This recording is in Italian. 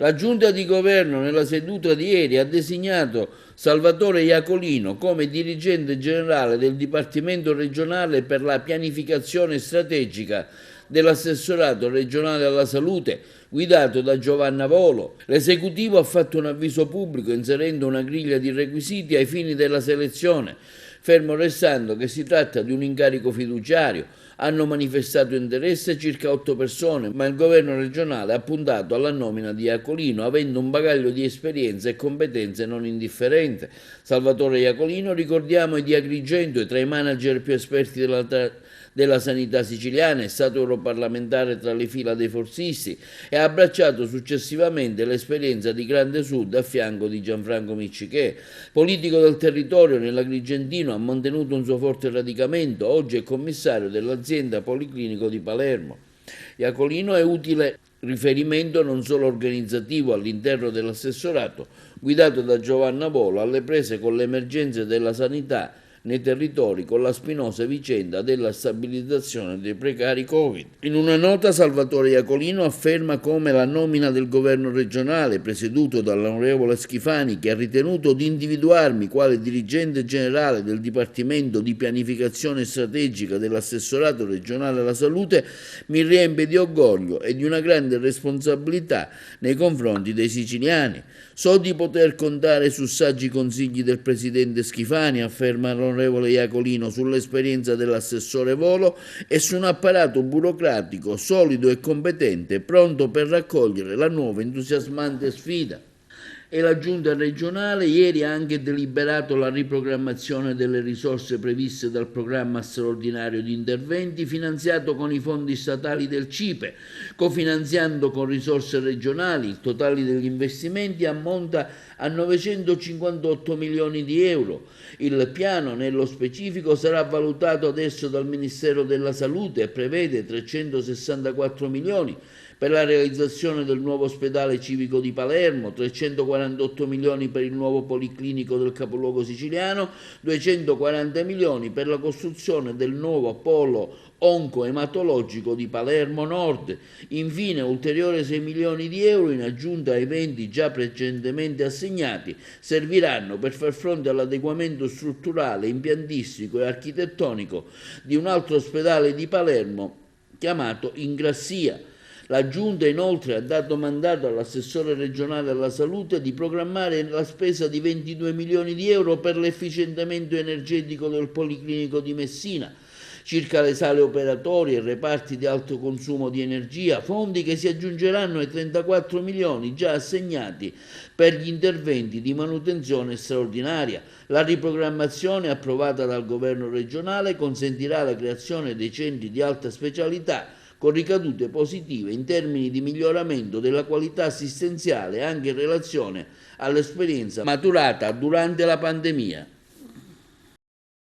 La Giunta di Governo nella seduta di ieri ha designato Salvatore Iacolino come dirigente generale del Dipartimento regionale per la pianificazione strategica dell'assessorato regionale alla salute, guidato da Giovanna Volo. L'esecutivo ha fatto un avviso pubblico inserendo una griglia di requisiti ai fini della selezione, fermo restando che si tratta di un incarico fiduciario. Hanno manifestato interesse circa 8 persone, ma il governo regionale ha puntato alla nomina di Iacolino, avendo un bagaglio di esperienza e competenze non indifferente. Salvatore Iacolino, ricordiamo, è di Agrigento e tra i manager più esperti della sanità siciliana, è stato europarlamentare tra le fila dei forzisti e ha abbracciato successivamente l'esperienza di Grande Sud a fianco di Gianfranco Miccichè. Politico del territorio nell'Agrigentino, ha mantenuto un suo forte radicamento, oggi è commissario dell'azienda Policlinico di Palermo. Iacolino è utile riferimento non solo organizzativo all'interno dell'assessorato, guidato da Giovanna Volo, alle prese con le emergenze della sanità nei territori con la spinosa vicenda della stabilizzazione dei precari Covid. In una nota Salvatore Iacolino afferma come la nomina del governo regionale, presieduto dall'onorevole Schifani, che ha ritenuto di individuarmi quale dirigente generale del Dipartimento di Pianificazione Strategica dell'assessorato regionale alla salute, mi riempie di orgoglio e di una grande responsabilità nei confronti dei siciliani. So di poter contare su saggi consigli del presidente Schifani, afferma l'onorevole Iacolino, sull'esperienza dell'assessore Volo e su un apparato burocratico solido e competente, pronto per raccogliere la nuova entusiasmante sfida. E la Giunta regionale ieri ha anche deliberato la riprogrammazione delle risorse previste dal programma straordinario di interventi finanziato con i fondi statali del CIPE, cofinanziando con risorse regionali. Il totale degli investimenti ammonta a 958 milioni di euro. Il piano nello specifico sarà valutato adesso dal Ministero della Salute e prevede 364 milioni per la realizzazione del nuovo ospedale civico di Palermo, 348 milioni per il nuovo policlinico del capoluogo siciliano, 240 milioni per la costruzione del nuovo polo oncoematologico di Palermo Nord. Infine ulteriori 6 milioni di euro in aggiunta ai 20 già precedentemente assegnati serviranno per far fronte all'adeguamento strutturale, impiantistico e architettonico di un altro ospedale di Palermo chiamato Ingrassia. La Giunta inoltre ha dato mandato all'assessore regionale alla salute di programmare la spesa di 22 milioni di euro per l'efficientamento energetico del Policlinico di Messina, circa le sale operatorie e reparti di alto consumo di energia, fondi che si aggiungeranno ai 34 milioni già assegnati per gli interventi di manutenzione straordinaria. La riprogrammazione approvata dal governo regionale consentirà la creazione dei centri di alta specialità con ricadute positive in termini di miglioramento della qualità assistenziale anche in relazione all'esperienza maturata durante la pandemia.